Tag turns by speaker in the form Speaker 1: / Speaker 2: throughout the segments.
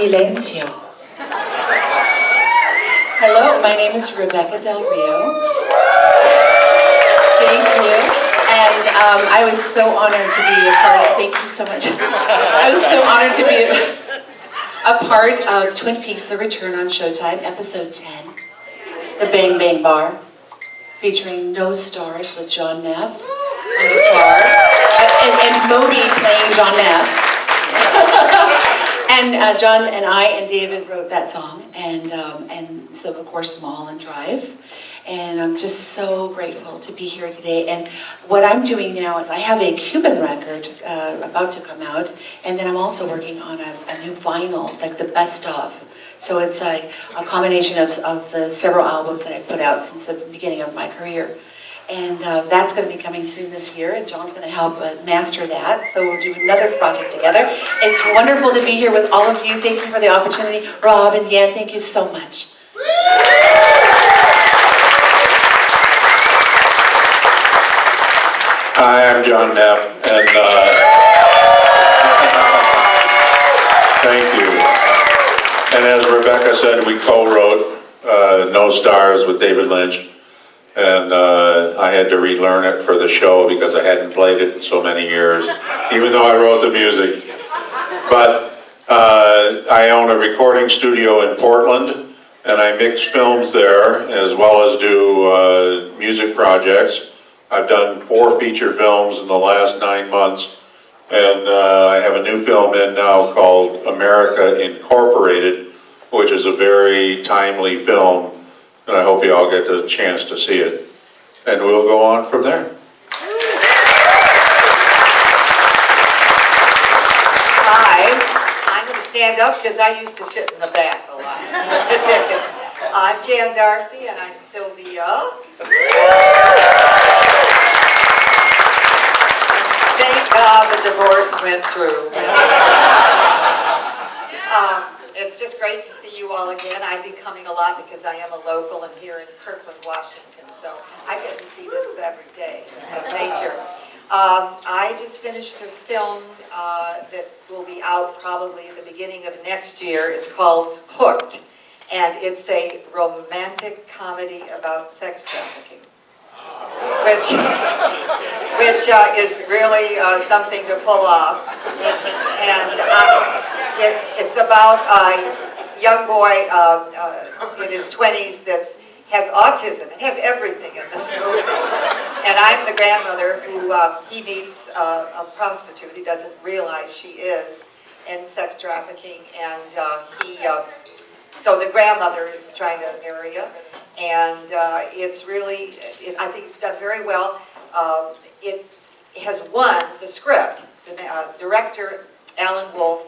Speaker 1: Silencio. Hello, my name is Rebekah Del Rio. Thank you. And I was so honored to be a part of, thank you so much. I was so honored to be a part of Twin Peaks: The Return on Showtime, episode 10, The Bang Bang Bar, featuring No Stars with John Neff on guitar, and Moby playing John Neff. And John and I and David wrote that song, and so of course Mulholland Drive. And I'm just so grateful to be here today. And what I'm doing now is I have a Cuban record about to come out, and then I'm also working on a new vinyl, like the best of. So it's a combination of the several albums that I've put out since the beginning of my career. And that's going to be coming soon this year, and John's going to help master that. So we'll do another project together. It's wonderful to be here with all of you. Thank you for the opportunity. Rob and Dan, thank you so much.
Speaker 2: Hi, I'm John Neff, and thank you. And as Rebekah said, we co-wrote No Stars with David Lynch, and I had to relearn it for the show because I hadn't played it in so many years, even though I wrote the music. But I own a recording studio in Portland, and I mix films there as well as do music projects. I've done 4 feature films in the last 9 months, and I have a new film in now called America Incorporated, which is a very timely film, and I hope you all get the chance to see it. And we'll go on from there.
Speaker 3: Hi, I'm going to stand up because I used to sit in the back a lot. The tickets. I'm Jan Darcy, and I'm Sylvia. Thank God the divorce went through. It's just great to see you all again. I've been coming a lot because I am a local and here in Kirkland, Washington, so I get to see this every day. That's nature. I just finished a film that will be out probably at the beginning of next year. It's called Hooked, and it's a romantic comedy about sex trafficking, which is really something to pull off. And it's about a young boy in his 20s that has autism. It has everything in this movie. And I'm the grandmother who he meets a prostitute. He doesn't realize she is in sex trafficking, and so the grandmother is trying to marry him. And it's really, I think it's done very well. It has won the script. The director, Alan Wolfe,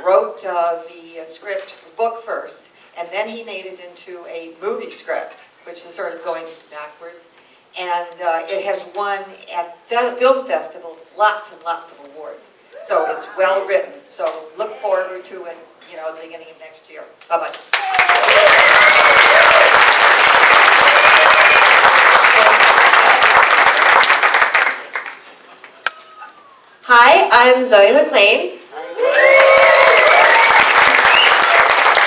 Speaker 3: wrote the script book first, and then he made it into a movie script, which is sort of going backwards. And it has won at film festivals lots and lots of awards. So it's well written. So look forward to it, at the beginning of next year. Bye-bye.
Speaker 4: Hi, I'm Zoe McLane.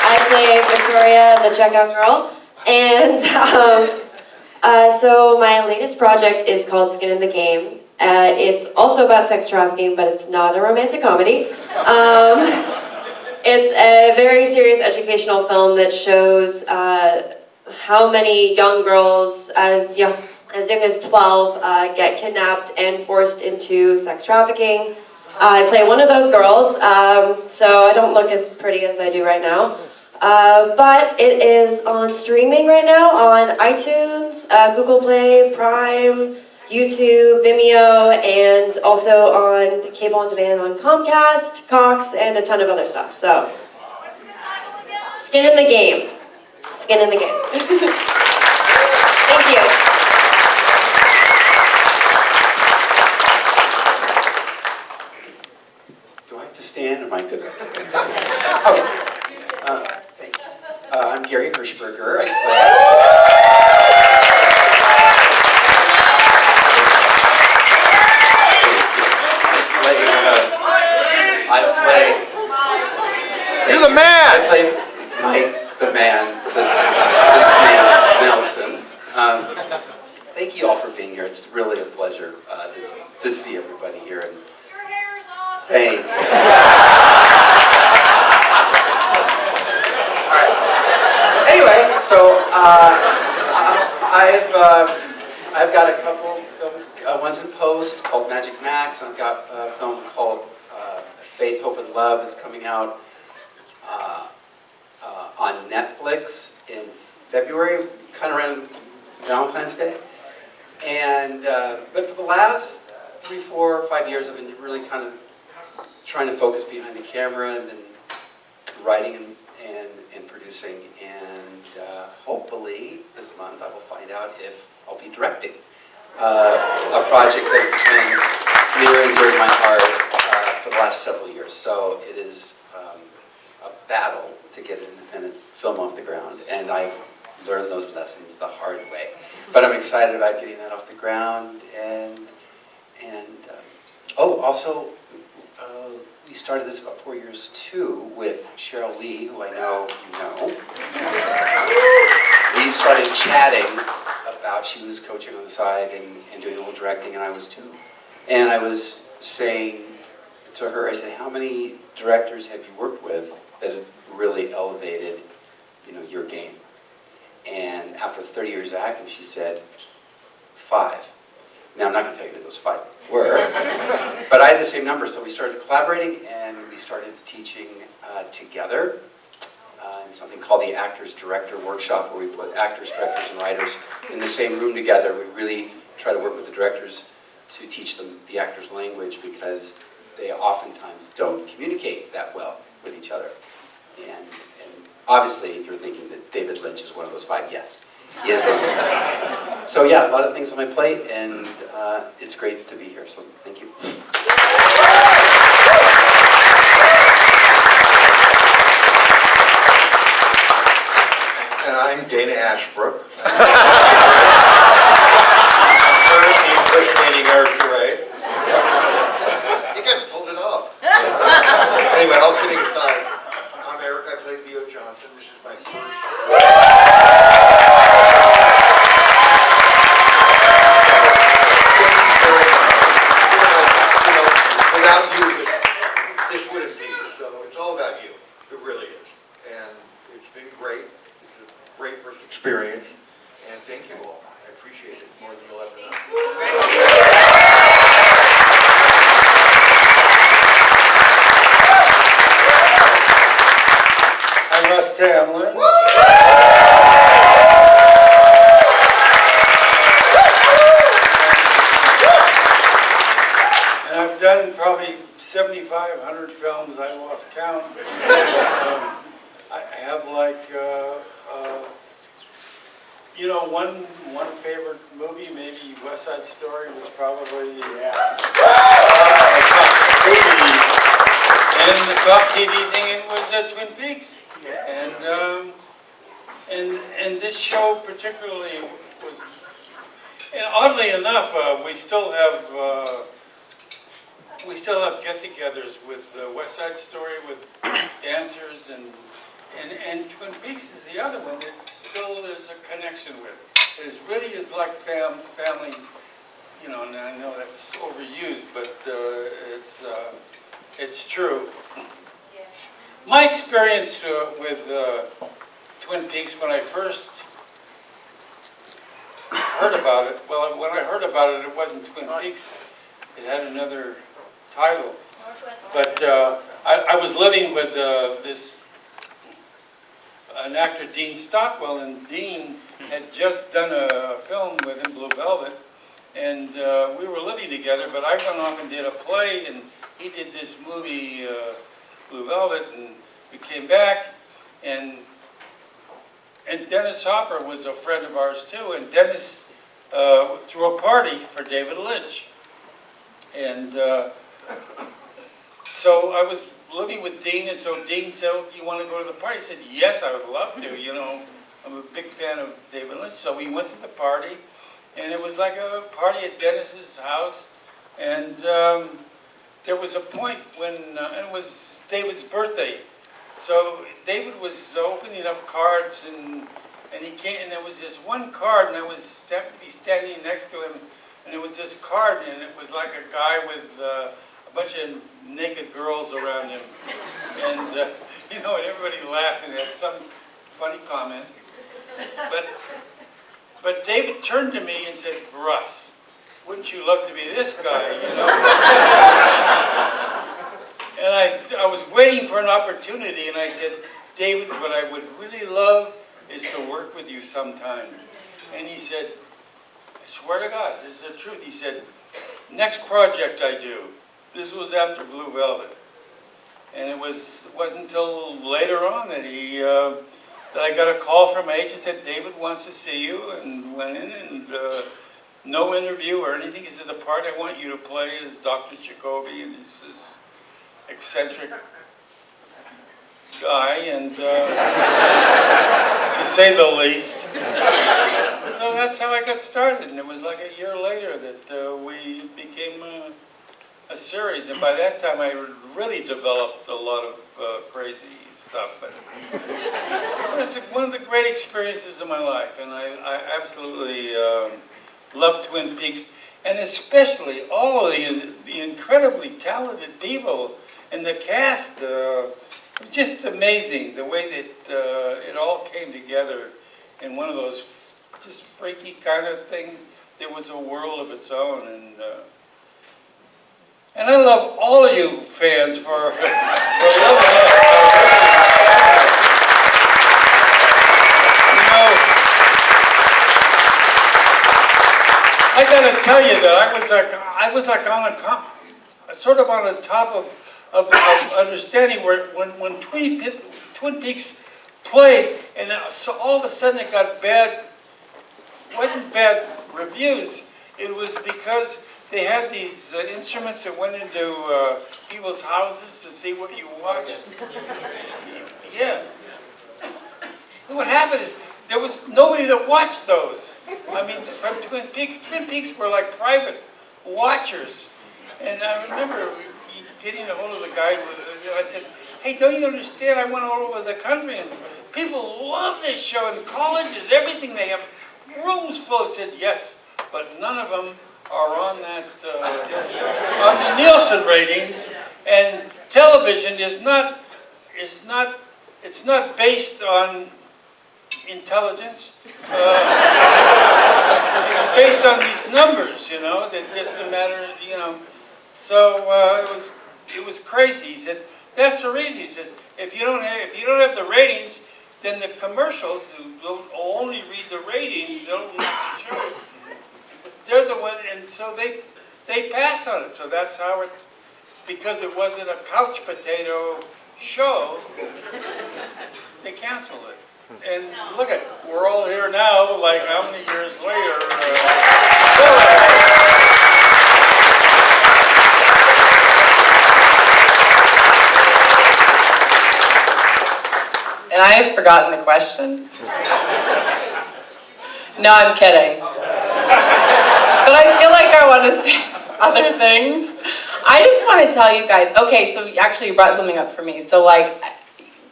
Speaker 4: I play Victoria, the checkout girl, and so my latest project is called Skin in the Game. It's also about sex trafficking, but it's not a romantic comedy. It's a very serious educational film that shows how many young girls as young as 12 get kidnapped and forced into sex trafficking. I play one of those girls, so I don't look as pretty as I do right now. But it is on streaming right now on iTunes, Google Play, Prime, YouTube, Vimeo, and also on cable on demand on Comcast, Cox, and a ton of other stuff. So,
Speaker 3: What's the title again?
Speaker 4: Skin in the Game. Skin in the Game. Thank you.
Speaker 5: Do I have to stand? Am I good? Thank you. I'm Gary Hershberger.
Speaker 2: You're the man!
Speaker 5: man, the snail, Nelson. Thank you all for being here. It's really a pleasure to see everybody here. And
Speaker 6: Your hair is awesome.
Speaker 5: thank you. All right. Anyway, so I've got a couple films. One's in post called Magic Max. I've got a film called Faith, Hope, and Love that's coming out on Netflix in February, kind of around Valentine's Day. And but for the last 3, 4, 5 years, I've been really kind of trying to focus behind the camera and then writing and producing. And hopefully this month I will find out if I'll be directing a project that's been near and dear to my heart for the last several years. So it is a battle to get an independent film off the ground, and I've learned those lessons the hard way. But I'm excited about getting that off the ground, and also we started this about 4 years too with Cheryl Lee, who I know you know. We started chatting about, she was coaching on the side and doing a little directing, and I was too. And I was saying to her, I said, how many directors have you worked with that have really elevated, your game? And after 30 years of acting, she said, 5. Now, I'm not going to tell you who those 5 were, but I had the same number, so we started collaborating, and we started teaching together in something called the Actors Director Workshop, where we put actors, directors, and writers in the same room together. We really try to work with the directors to teach them the actors' language, because they oftentimes don't communicate that well with each other. And obviously, if you're thinking that David Lynch is one of those 5, yes, he is one of those 5. So yeah, a lot of things on my plate, and it's great to be here, so thank you.
Speaker 7: And I'm Dana Ashbrook. Currently impersonating Eric Ray. I think I pulled it off. Anyway, all kidding aside, I'm Eric. I play Leo Johnson. This is my first. Without you, this wouldn't be. So it's all about you. It really is. And it's been great. It's a great first experience. And thank you all. I appreciate it more than you'll ever know.
Speaker 8: I'm Russ Tamblyn. And I've done probably 7,500 films. I lost count. I have one favorite movie, maybe West Side Story was probably, and the top TV thing was Twin Peaks. And this show particularly was, and oddly enough, we still have get-togethers with West Side Story, with dancers, and Twin Peaks is the other one that still there's a connection with. It really is like family, and I know that's overused, but it's true. My experience with Twin Peaks, when I first heard about it, well, when I heard about it, it wasn't Twin Peaks. It had another title. But I was living with an actor, Dean Stockwell, and Dean had just done a film with him, Blue Velvet, and we were living together, but I went off and did a play, and he did this movie, Blue Velvet, and we came back, and Dennis Hopper was a friend of ours too, and Dennis threw a party for David Lynch. And so I was living with Dean, and so Dean said, "Oh, you want to go to the party?" I said, "Yes, I would love to, I'm a big fan of David Lynch." So we went to the party, and it was like a party at Dennis's house, and there was a point when, and it was David's birthday, So David was opening up cards, and he came, and there was this one card, and I was happened to be standing next to him, and it was this card, and it was like a guy with a bunch of naked girls around him, and you know, and everybody laughed and had some funny comment. But David turned to me and said, "Russ, wouldn't you love to be this guy?" You know. And I was waiting for an opportunity, and I said, "David, what I would really love is to work with you sometime." And he said, "I swear to God, this is the truth." He said, "Next project I do." This was after Blue Velvet. And it wasn't until later on that that I got a call from my agent, said, "David wants to see you," and went in, and no interview or anything. He said, "The part I want you to play is Dr. Jacoby," and he's this eccentric guy, and to say the least. So that's how I got started, and it was like a year later that we became a series, and by that time I really developed a lot of crazy stuff. But it was one of the great experiences of my life, and I absolutely love Twin Peaks, and especially all of the incredibly talented people in the cast. It was just amazing the way that it all came together in one of those just freaky kind of things. There was a world of its own, and I love all of you fans for loving it. You know, I gotta tell you that I was like on a sort of on the top of understanding where when Twin Peaks played, and so all of a sudden it got wasn't bad reviews. It was because they had these instruments that went into people's houses to see what you watched. Yeah. And what happened is there was nobody that watched those. I mean, from Twin Peaks were like private watchers. And I remember getting a hold of the guy, and I said, "Hey, don't you understand? I went all over the country, and people love this show, and colleges, everything, they have rooms full." He said, "Yes, but none of them are on that, on the Nielsen ratings, and television is not, it's not based on intelligence. It's based on these numbers, you know, that just a matter, you know." So it was crazy. He said, "That's the reason." He says, if you don't have the ratings, then the commercials who don't only read the ratings, don't read the show. They're the one, and so they pass on it. So that's how it, because it wasn't a couch potato show, they canceled it. And look at, we're all here now, like how many years later?
Speaker 6: And I have forgotten the question. No, I'm kidding. But I feel like I want to say other things. I just want to tell you guys, okay, so actually you brought something up for me. So like,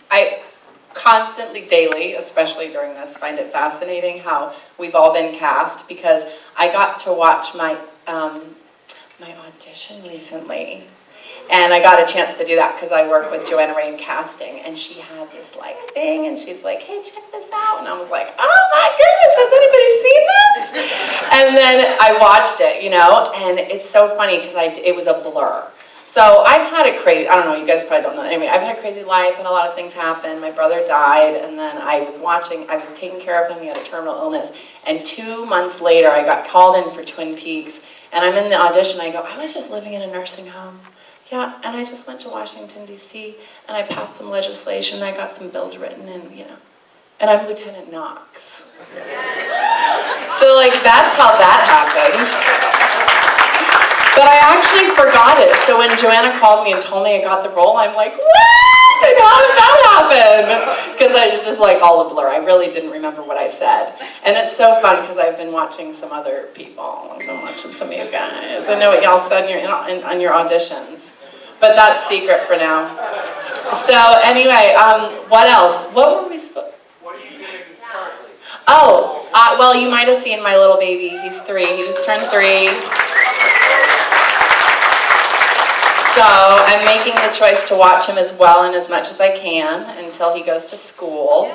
Speaker 6: I constantly, daily, especially during this, find it fascinating how we've all been cast, because I got to watch my my audition recently. And I got a chance to do that because I work with Joanna Rain Casting, and she had this like thing, and she's like, "Hey, check this out," and I was like, "Oh my goodness, has anybody seen this?" And then I watched it, you know, and it's so funny because it was a blur. So I've had a crazy, I don't know, you guys probably don't know. Anyway, I've had a crazy life, and a lot of things happened. My brother died, and then I was taking care of him. He had a terminal illness, and 2 months later, I got called in for Twin Peaks, and I'm in the audition. I go, "I was just living in a nursing home." Yeah, and I just went to Washington, D.C., and I passed some legislation, I got some bills written, and, you know, and I'm Lieutenant Knox. So, like, that's how that happened. But I actually forgot it, so when Joanna called me and told me I got the role, I'm like, what? And how did that happen? Because I was just like all a blur. I really didn't remember what I said. And it's so fun because I've been watching some other people. I've been watching some of you guys. I know what y'all said on your auditions. But that's secret for now. So anyway, what else? What were we supposed?
Speaker 8: What are you doing currently?
Speaker 6: Oh, well, you might have seen my little baby. He's 3. He just turned 3. So I'm making the choice to watch him as well and as much as I can until he goes to school.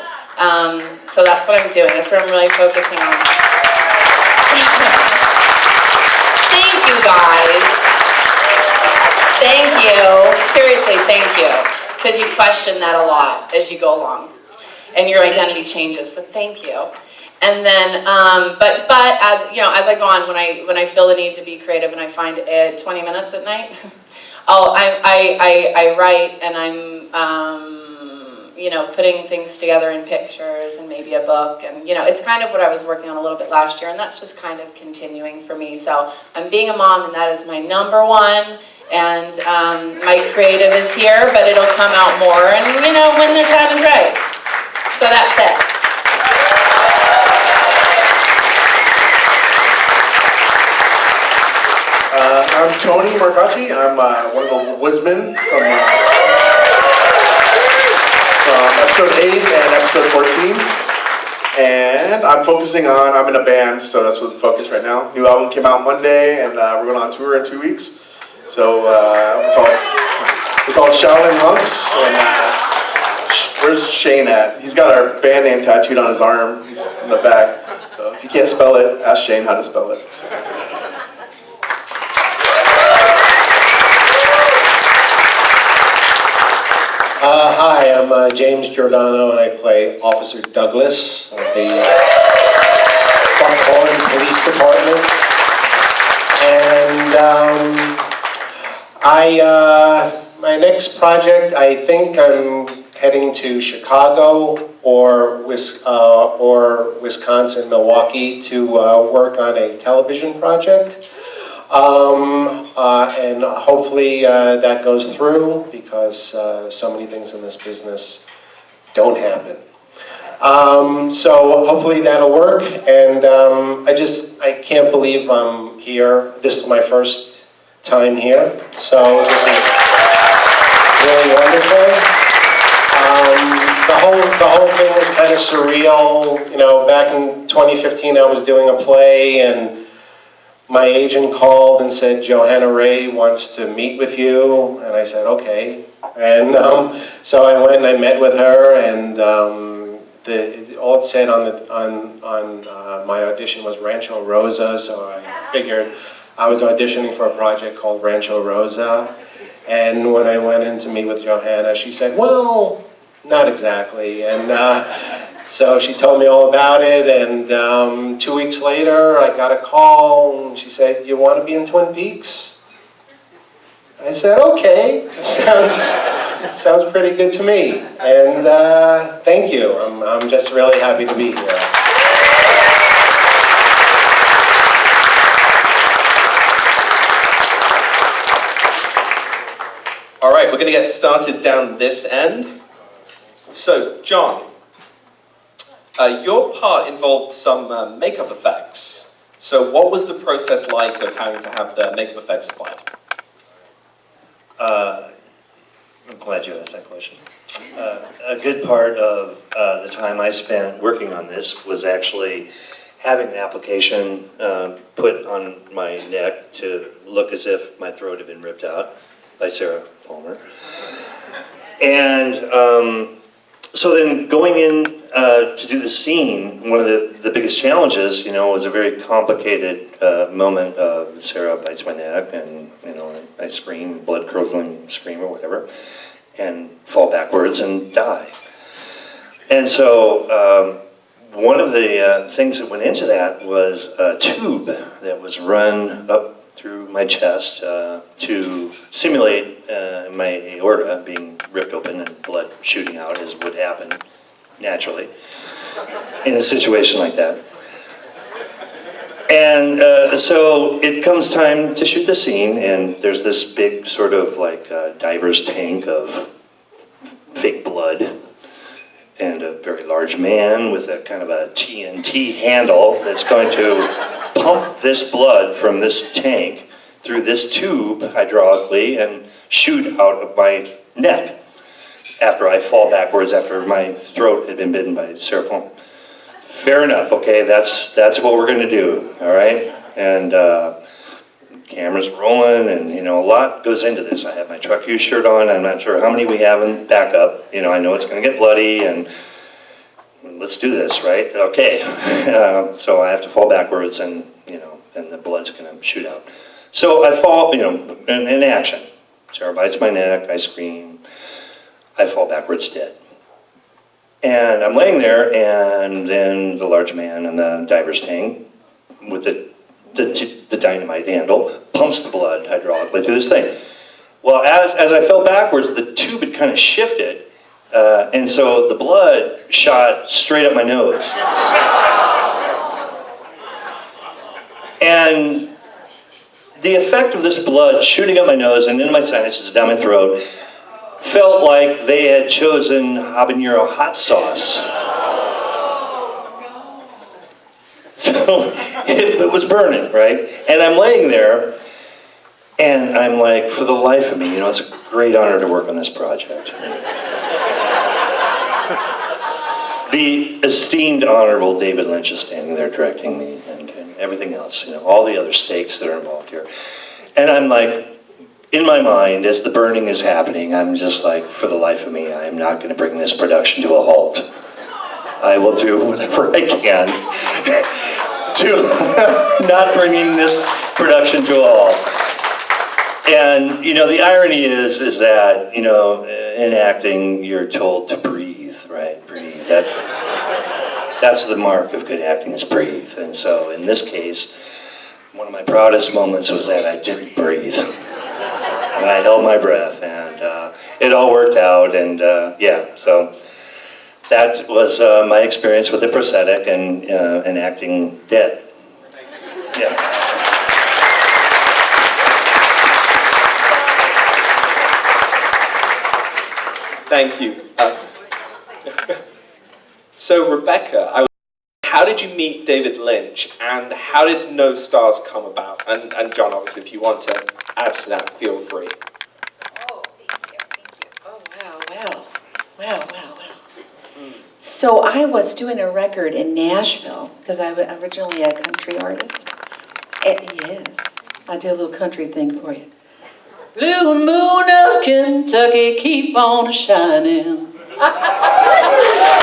Speaker 6: So that's what I'm doing. That's what I'm really focusing on. Thank you, guys. Thank you. Seriously, thank you. Because you question that a lot as you go along. And your identity changes, so thank you. And then, but as you know, as I go on, when I feel the need to be creative, and I find 20 minutes at night, I write, and I'm you know, putting things together in pictures and maybe a book, and you know, it's kind of what I was working on a little bit last year, and that's just kind of continuing for me. So I'm being a mom, and that is my #1. And my creative is here, but it'll come out more, and you know, when their time is right. So that's it.
Speaker 9: I'm Tony Marcacci. I'm one of the woodsmen from episode 8 and episode 14. And I'm focusing on, I'm in a band, so that's what the focus right now. New album came out Monday, and we're going on tour in 2 weeks. So we're called Shaolin Hunks. And, where's Shane at? He's got our band name tattooed on his arm. He's in the back. So if you can't spell it, ask Shane how to spell it. So.
Speaker 10: Hi, I'm James Giordano, and I play Officer Douglas of the Buckhorn Police Department. And my next project, I think I'm heading to Chicago or Wisconsin, Milwaukee to work on a television project. And hopefully that goes through, because so many things in this business don't happen. So hopefully that'll work, and I can't believe I'm here. This is my first time here, so this is really wonderful. The whole thing is kind of surreal. You know, back in 2015 I was doing a play, and my agent called and said, Johanna Ray wants to meet with you, and I said, okay. And so I went and I met with her, and all it said on my audition was Rancho Rosa, so I figured I was auditioning for a project called Rancho Rosa. And when I went in to meet with Johanna, she said, well, not exactly. And so she told me all about it, and 2 weeks later I got a call, and she said, you want to be in Twin Peaks? I said, okay, sounds pretty good to me. And thank you, I'm just really happy to be here.
Speaker 11: All right, we're going to get started down this end. So, John, your part involved some makeup effects. So what was the process like of having to have the makeup effects applied?
Speaker 12: I'm glad you asked that question. A good part of the time I spent working on this was actually having an application put on my neck to look as if my throat had been ripped out by Sarah Palmer. And so then going in to do the scene, one of the biggest challenges, you know, was a very complicated moment of Sarah bites my neck, and, you know, I scream, blood-curdling scream or whatever, and fall backwards and die. And so one of the things that went into that was a tube that was run up through my chest to simulate my aorta being ripped open and blood shooting out, as would happen naturally in a situation like that. And so it comes time to shoot the scene, and there's this big sort of like diver's tank of fake blood, and a very large man with a kind of a TNT handle that's going to pump this blood from this tank through this tube hydraulically and shoot out of my neck. after I fall backwards after my throat had been bitten by Sylvia. Fair enough, okay, that's what we're gonna do, all right? And camera's rolling, and a lot goes into this. I have my truck use shirt on. I'm not sure how many we have in backup. I know it's gonna get bloody, and let's do this, right? Okay. So I have to fall backwards, and and the blood's gonna shoot out. So I fall, in action. Sarah bites my neck, I scream, I fall backwards dead. And I'm laying there, and then the large man in the diver's tank with the dynamite handle pumps the blood hydraulically through this thing. Well, as I fell backwards, the tube had kind of shifted, and so the blood shot straight up my nose. And the effect of this blood shooting up my nose and into my sinuses, down my throat, felt like they had chosen habanero hot sauce. So it was burning, right? And I'm laying there, and I'm like, for the life of me, it's a great honor to work on this project. The esteemed, honorable David Lynch is standing there directing me, and everything else, all the other stakes that are involved here. And I'm like, in my mind, as the burning is happening, I'm just like, for the life of me, I am not going to bring this production to a halt. I will do whatever I can to not bringing this production to a halt. And, the irony is that, in acting, you're told to breathe, right? Breathe. That's the mark of good acting, is breathe. And so, in this case, one of my proudest moments was that I didn't breathe. And I held my breath, and it all worked out, and so that was my experience with the prosthetic and acting dead. Yeah.
Speaker 11: Thank you. So Rebekah, how did you meet David Lynch, and how did No Stars come about? And John, obviously, if you want to add to that, feel free.
Speaker 1: Oh, thank you. Oh, wow. So I was doing a record in Nashville, because I'm originally a country artist. Yes, I'll do a little country thing for you. Blue moon of Kentucky, keep on shining.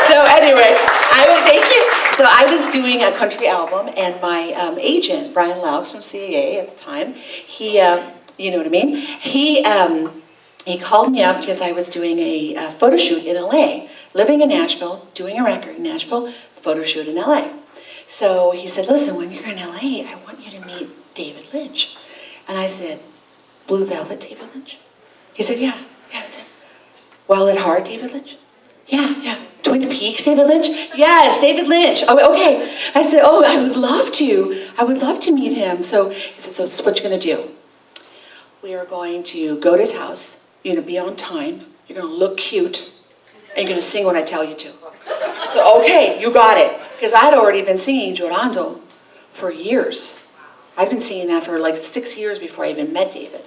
Speaker 1: So anyway, thank you. So I was doing a country album, and my agent, Brian Laux from CAA at the time, he, you know what I mean? He called me up because I was doing a photo shoot in LA, living in Nashville, doing a record in Nashville, photo shoot in LA. So he said, listen, when you're in LA, I want you to meet David Lynch. And I said, Blue Velvet, David Lynch? He said, yeah, that's it. Wild at Heart, David Lynch? Yeah. Twin Peaks, David Lynch? Yes, David Lynch. Oh, okay. I said, oh, I would love to meet him. So he said, so this is what you're going to do. We are going to go to his house. You're going to be on time. You're going to look cute. And you're going to sing when I tell you to. So, okay, you got it. Because I'd already been singing Giordano for years. I've been singing that for like 6 years before I even met David.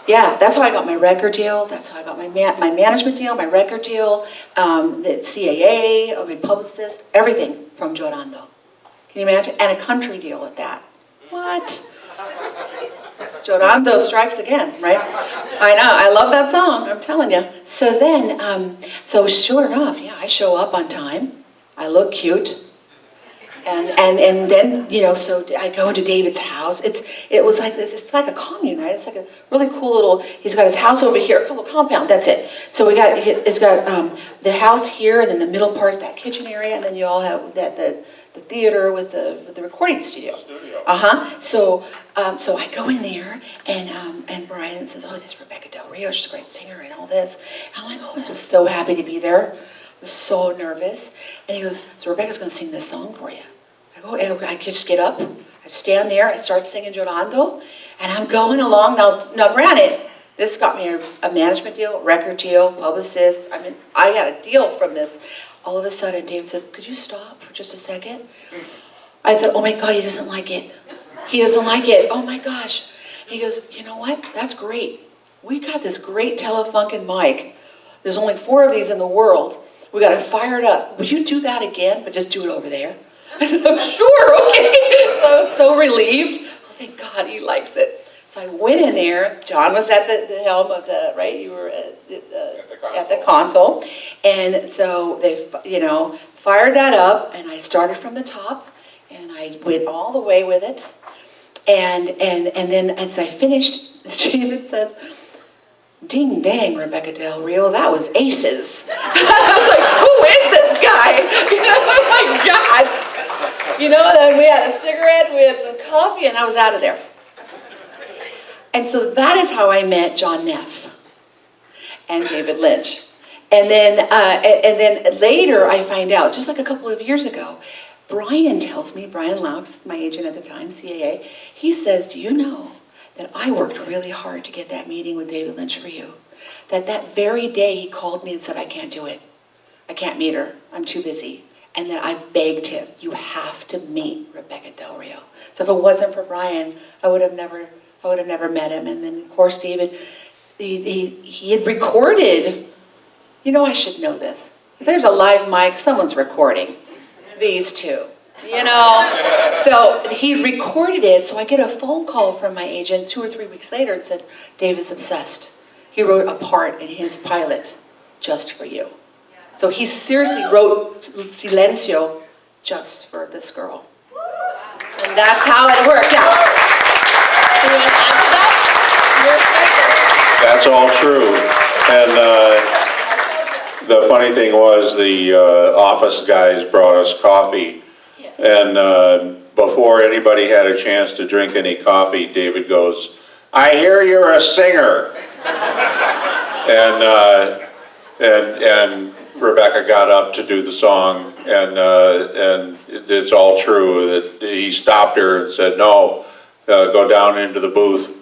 Speaker 1: Yeah, that's how I got my record deal. That's how I got my management deal, my record deal, the CAA, my publicist, everything from Giordano. Can you imagine? And a country deal at that. What? Giordano strikes again, right? I know, I love that song, I'm telling you. So then, so sure enough, yeah, I show up on time. I look cute. And then, so I go into David's house. It's like a commune, right? It's like a really cool little, he's got his house over here, a little compound, that's it. So it's got the house here, and then the middle part is that kitchen area, and then you all have the theater with the recording studio. So I go in there, and Brian says, oh, this is Rebekah Del Rio, she's a great singer and all this. And I'm like, oh, I'm so happy to be there. I was so nervous. And he goes, so Rebekah's going to sing this song for you. I just get up, I stand there, I start singing Giordano, and I'm going along. Now granted, this got me a management deal, record deal, publicist. I mean, I got a deal from this. All of a sudden, David said, could you stop for just a second? I thought, oh my God, he doesn't like it. He doesn't like it. Oh my gosh. He goes, you know what? That's great. We got this great Telefunken mic. There's only 4 of these in the world. We got to fire it up. Would you do that again, but just do it over there? I said, oh, sure, okay. So I was so relieved. Oh, thank God he likes it. So I went in there. John was at the helm of the, right? You were at the console. And so they, fired that up, and I started from the top, and I went all the way with it. And then as I finished, David says, ding dang, Rebekah Del Rio, that was aces. I was like, who is this guy? Oh my God. Then we had a cigarette, we had some coffee, and I was out of there. And so that is how I met John Neff and David Lynch. And then later I find out, just like a couple of years ago, Brian tells me, Brian Laux, my agent at the time, CAA, he says, do you know that I worked really hard to get that meeting with David Lynch for you? That very day he called me and said, I can't do it. I can't meet her. I'm too busy. And then I begged him, you have to meet Rebekah Del Rio. So if it wasn't for Brian, I would have never met him. And then, of course, David, he had recorded. I should know this. If there's a live mic, someone's recording these two. So he recorded it, so I get a phone call from my agent 2 or 3 weeks later and said, David's obsessed. He wrote a part in his pilot just for you. So he seriously wrote Silencio just for this girl. And that's how it worked out.
Speaker 2: That's all true. And the funny thing was the office guys brought us coffee. And before anybody had a chance to drink any coffee, David goes, I hear you're a singer. And Rebekah got up to do the song, and it's all true that he stopped her and said, no, go down into the booth.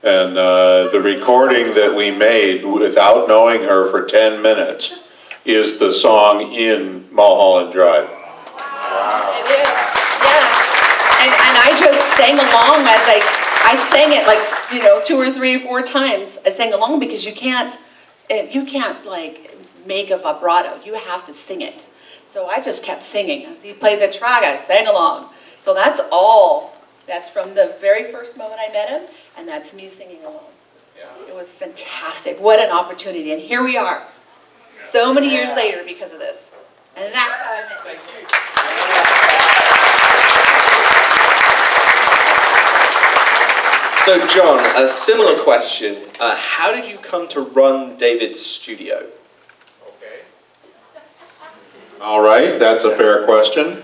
Speaker 2: And the recording that we made without knowing her for 10 minutes is the song in Mulholland Drive.
Speaker 1: Wow. It is, yeah. And I just sang along as I sang it like, 2 or 3 or 4 times. I sang along because you can't like make a vibrato. You have to sing it. So I just kept singing. As he played the track, I sang along. So that's all. That's from the very first moment I met him, and that's me singing along. Yeah. It was fantastic. What an opportunity. And here we are, so many years later because of this. And that's how I met him.
Speaker 11: So John, a similar question. How did you come to run David's studio?
Speaker 2: All right, that's a fair question.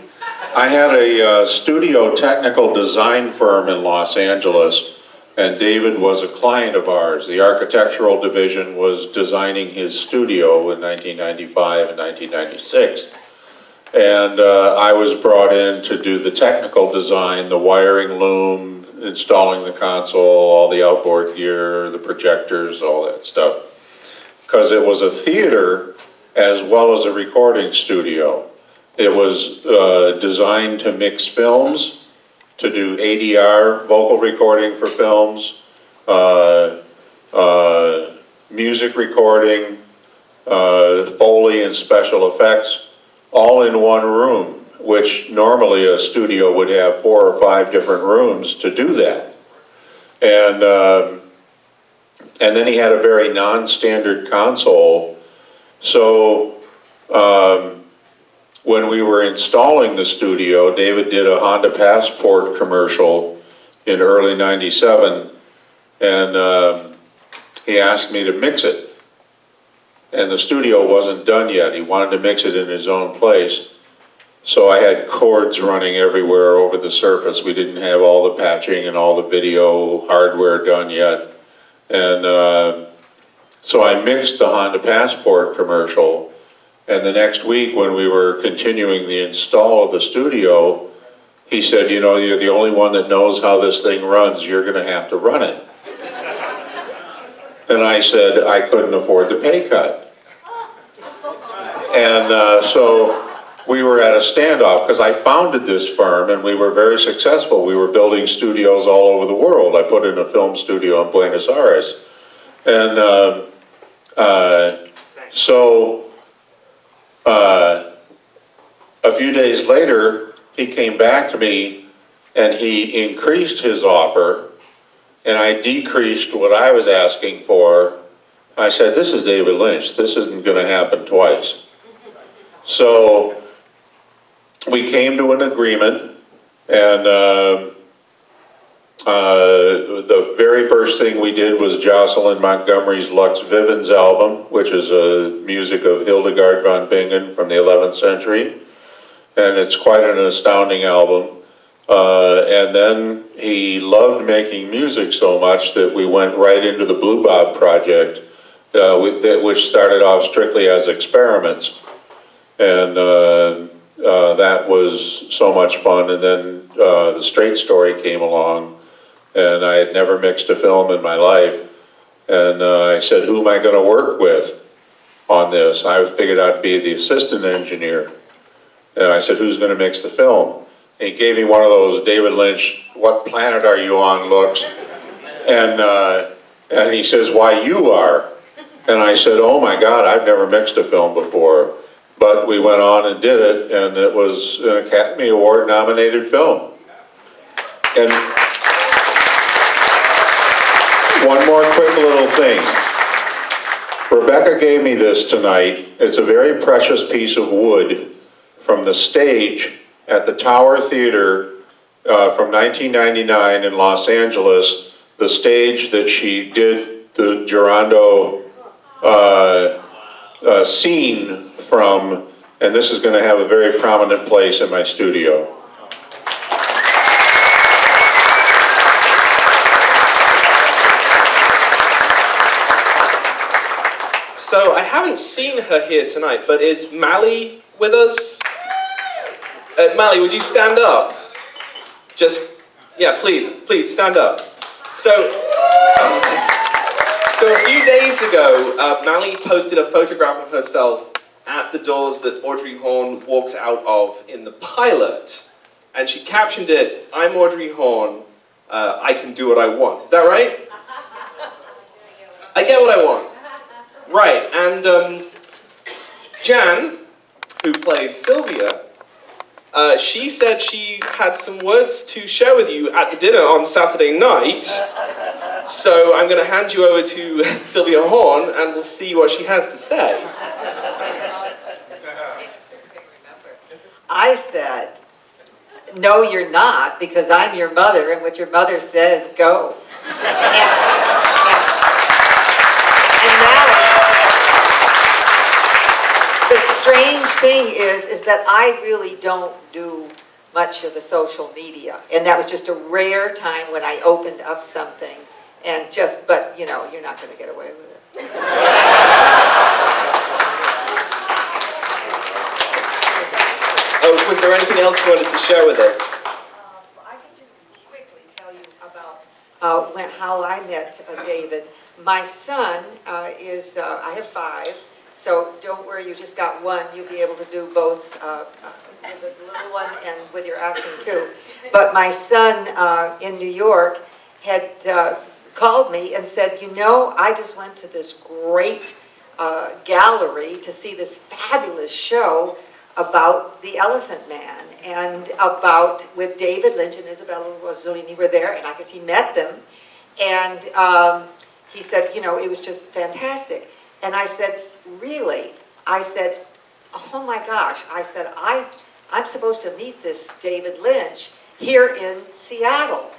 Speaker 2: I had a studio technical design firm in Los Angeles, and David was a client of ours. The architectural division was designing his studio in 1995 and 1996. And I was brought in to do the technical design, the wiring loom, installing the console, all the outboard gear, the projectors, all that stuff. Because it was a theater as well as a recording studio. It was designed to mix films, to do ADR, vocal recording for films, music recording, Foley and special effects, all in one room, which normally a studio would have 4 or 5 different rooms to do that. And then he had a very non-standard console. So when we were installing the studio, David did a Honda Passport commercial in early '97, and he asked me to mix it. And the studio wasn't done yet. He wanted to mix it in his own place. So I had cords running everywhere over the surface. We didn't have all the patching and all the video hardware done yet. And so I mixed the Honda Passport commercial. And the next week, when we were continuing the install of the studio, he said, you know, you're the only one that knows how this thing runs. You're going to have to run it. And I said I couldn't afford the pay cut. And so we were at a standoff because I founded this firm and we were very successful. We were building studios all over the world. I put in a film studio in Buenos Aires. And So, a few days later, he came back to me and he increased his offer, and I decreased what I was asking for. I said, this is David Lynch, this isn't gonna happen twice. So, we came to an agreement, and the very first thing we did was Jocelyn Montgomery's Lux Vivens album, which is music of Hildegard von Bingen from the 11th century. And it's quite an astounding album. And then he loved making music so much that we went right into the Blue Bob project, which started off strictly as experiments. And that was so much fun. And then The Straight Story came along, and I had never mixed a film in my life. And I said, who am I going to work with on this? I figured I'd be the assistant engineer. And I said, who's going to mix the film? And he gave me one of those David Lynch, what planet are you on looks. And he says, why, you are. And I said, oh my God, I've never mixed a film before. But we went on and did it, and it was an Academy Award nominated film. And one more quick little thing. Rebekah gave me this tonight. It's a very precious piece of wood from the stage at the Tower Theater from 1999 in Los Angeles, the stage that she did the Giordano scene from, and this is going to have a very prominent place in my studio.
Speaker 11: So I haven't seen her here tonight, but is Mally with us? Mally, would you stand up? Just, yeah, please stand up. So a few days ago, Mally posted a photograph of herself at the doors that Audrey Horne walks out of in the pilot. And she captioned it, I'm Audrey Horne, I can do what I want. Is that right? I get what I want. Right, and Jan, who plays Sylvia, she said she had some words to share with you at the dinner on Saturday night. So I'm going to hand you over to Sylvia Horne, and we'll see what she has to say.
Speaker 3: I said, no, you're not, because I'm your mother, and what your mother says goes. And now, the strange thing is that I really don't do much of the social media, and that was just a rare time when I opened up something, and just, but you know, you're not going to get away with it.
Speaker 11: Oh, was there anything else you wanted to share with us?
Speaker 3: I can just quickly tell you about how I met David. My son is, I have 5, so don't worry, you just got one. You'll be able to do both with the little one and with your acting too. But my son in New York had called me and said, you know, I just went to this great gallery to see this fabulous show about the Elephant Man and about, with David Lynch and Isabella Rossellini were there, and I guess he met them. And he said, you know, it was just fantastic. And I said, really? I said, oh my gosh. I said, I'm supposed to meet this David Lynch here in Seattle.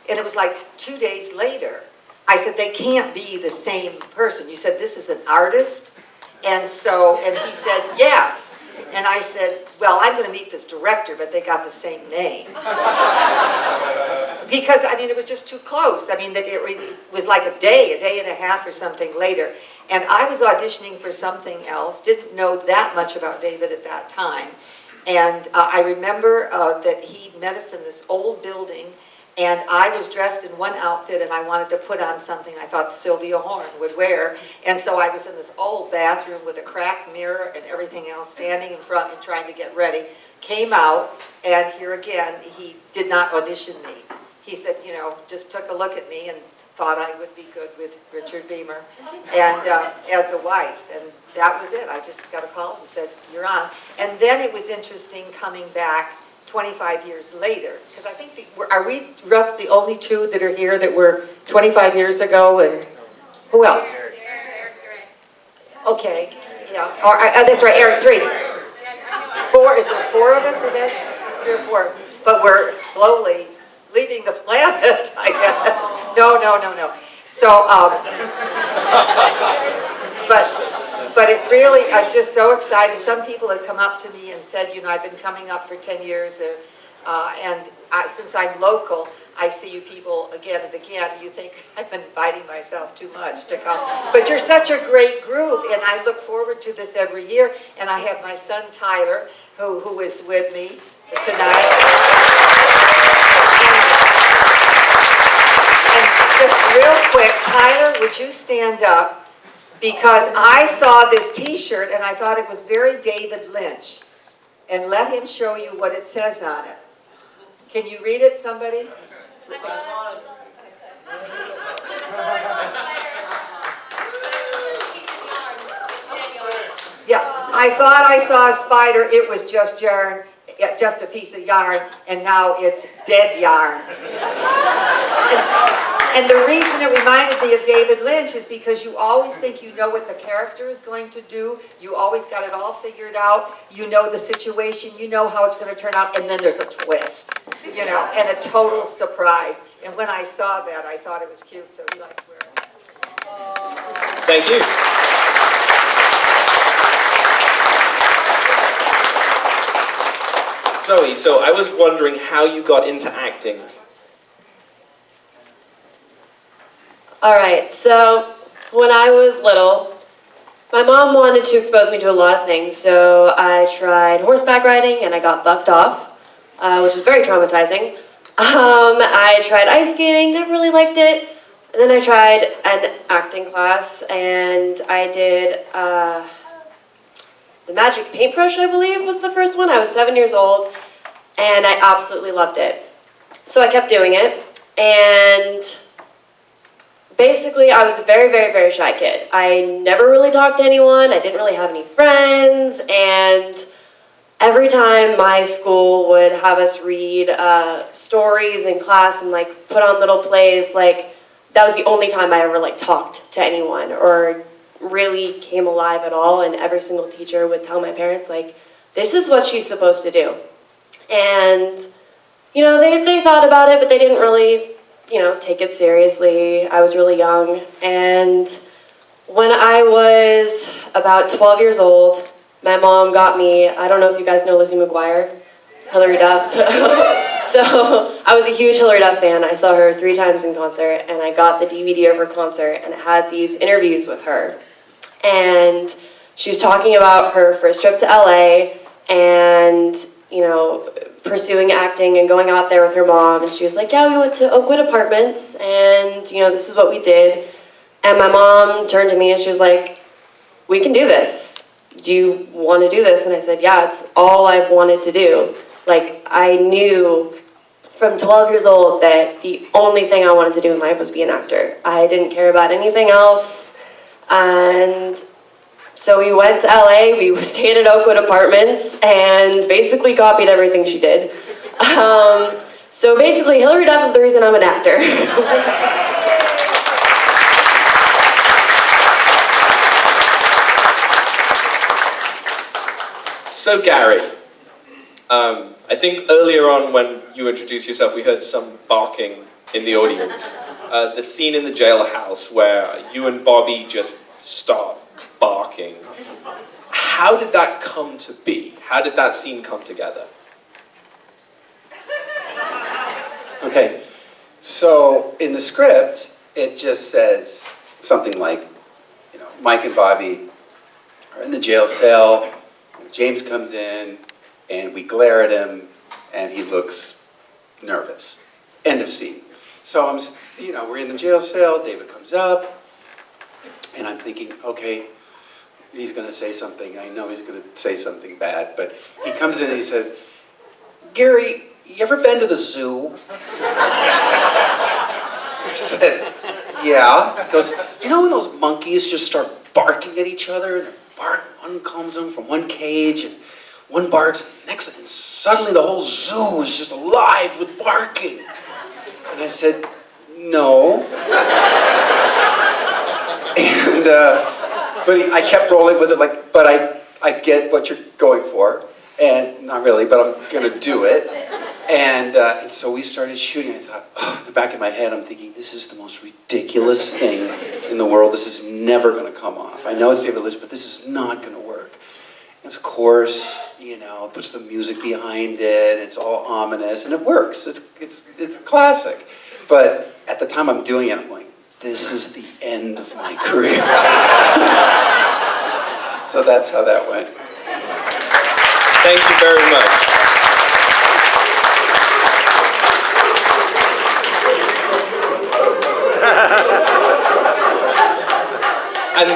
Speaker 3: And it was like 2 days later. I said, they can't be the same person. You said, this is an artist? And so, and he said, yes. And I said, well, I'm going to meet this director, but they got the same name. Because, I mean, it was just too close. I mean, it was like a day and a half or something later. And I was auditioning for something else, didn't know that much about David at that time. And I remember that he met us in this old building, and I was dressed in one outfit, and I wanted to put on something I thought Sylvia Horne would wear. And so I was in this old bathroom with a cracked mirror and everything else, standing in front and trying to get ready. Came out, and here again, he did not audition me. He said, you know, just took a look at me and thought I would be good with Richard Beamer, and as a wife, and that was it. I just got a call and said, you're on. And then it was interesting coming back 25 years later, because I think, are we, Russ, the only two that are here that were 25 years ago, and who else? Okay, yeah, that's right, Eric, 3. 4, is there 4 of us, or that? 3 or 4, but we're slowly leaving the planet, I guess. No. So, but it really, I'm just so excited. Some people have come up to me and said, you know, I've been coming up for 10 years, since I'm local, I see you people again and again. You think I've been inviting myself too much to come. But you're such a great group, and I look forward to this every year. And I have my son, Tyler, who is with me tonight. And just real quick, Tyler, would you stand up? Because I saw this t-shirt and I thought it was very David Lynch. And let him show you what it says on it. Can you read it, somebody? Yeah, I thought I saw a spider, it was just yarn, just a piece of yarn, and now it's dead yarn. And the reason it reminded me of David Lynch is because you always think you know what the character is going to do. You always got it all figured out. You know the situation. You know how it's going to turn out. And then there's a twist, you know, and a total surprise. And when I saw that, I thought it was cute, so he likes wearing it.
Speaker 11: Thank you. Zoe, so I was wondering how you got into acting.
Speaker 4: Alright, so when I was little, my mom wanted to expose me to a lot of things, so I tried horseback riding and I got bucked off, which was very traumatizing. I tried ice skating, never really liked it. And then I tried an acting class and I did the magic paintbrush, I believe, was the first one. I was 7 years old and I absolutely loved it. So I kept doing it, and basically, I was a very, very, very shy kid. I never really talked to anyone. I didn't really have any friends. And every time my school would have us read stories in class and like put on little plays, like that was the only time I ever like talked to anyone or really came alive at all. And every single teacher would tell my parents, like, this is what she's supposed to do. And, you know, they thought about it, but they didn't really, you know, take it seriously. I was really young, and when I was about 12 years old, my mom got me, I don't know if you guys know Lizzie McGuire, Hilary Duff. So I was a huge Hilary Duff fan. I saw her 3 times in concert, and I got the DVD of her concert, and it had these interviews with her. And she was talking about her first trip to LA, and, you know, pursuing acting and going out there with her mom, and she was like, yeah, we went to Oakwood Apartments, and, you know, this is what we did. And my mom turned to me and she was like, we can do this. Do you want to do this? And I said, yeah, it's all I've wanted to do. Like, I knew from 12 years old that the only thing I wanted to do in life was be an actor. I didn't care about anything else. And so we went to LA, we stayed at Oakwood Apartments, and basically copied everything she did. So basically, Hilary Duff is the reason I'm an actor.
Speaker 11: So Gary, I think earlier on when you introduced yourself, we heard some barking in the audience. The scene in the jailhouse where you and Bobby just start barking. How did that come to be? How did that scene come together?
Speaker 5: Okay, so in the script, it just says something like, you know, Mike and Bobby are in the jail cell, James comes in, and we glare at him, and he looks nervous. End of scene. So you know, we're in the jail cell, David comes up, and I'm thinking, okay, he's going to say something. I know he's going to say something bad, but he comes in and he says, Gary, you ever been to the zoo? I said, yeah. He goes, you know when those monkeys just start barking at each other, and one comes in from one cage, and one barks, next, and suddenly the whole zoo is just alive with barking. And I said, no. And, I kept rolling with it, like, but I get what you're going for, and not really, but I'm gonna do it. And so we started shooting. I thought, in the back of my head, I'm thinking, this is the most ridiculous thing in the world. This is never gonna come off. I know it's David Lynch, but this is not gonna work. And of course, you know, it puts the music behind it, it's all ominous, and it works. It's classic. But at the time I'm doing it, I'm like, this is the end of my career. So that's how that went.
Speaker 11: Thank you very much.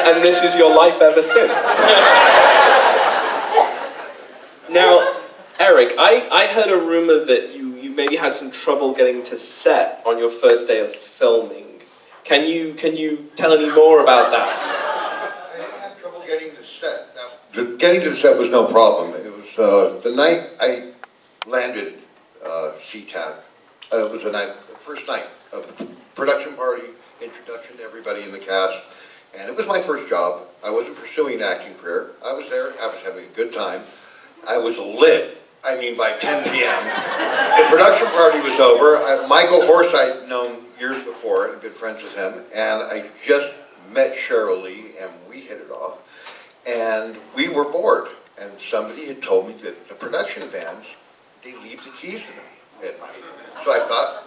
Speaker 11: And this is your life ever since. Now, Eric, I heard a rumor that you maybe had some trouble getting to set on your first day of filming. Can you tell any more about that?
Speaker 7: I had trouble getting to set. Now, getting to the set was no problem. It was the night I landed SeaTac. It was the first night of the production party, introduction to everybody in the cast, and it was my first job. I wasn't pursuing an acting career. I was there. I was having a good time. I was lit. I mean, by 10 p.m. The production party was over. Michael Horse I'd known years before and been friends with him, and I just met Cheryl Lee, and we hit it off. And we were bored, and somebody had told me that the production vans, they leave the keys in them at night. So I thought,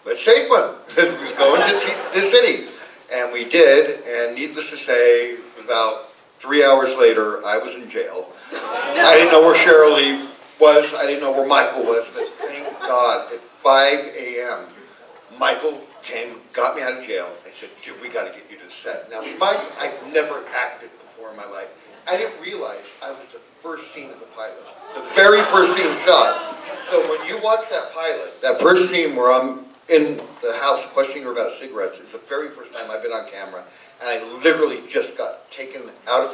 Speaker 7: let's take one. Let's go into the city. And we did, and needless to say, about 3 hours later, I was in jail. I didn't know where Cheryl Lee was, I didn't know where Michael was, but thank God, at 5 a.m., Michael came, got me out of jail, and said, dude, we gotta get you to the set. Now, I've never acted before in my life. I didn't realize I was the first scene of the pilot. The very first scene shot. So when you watch that pilot, that first scene where I'm in the house questioning her about cigarettes, it's the very first time I've been on camera, and I literally just got taken out of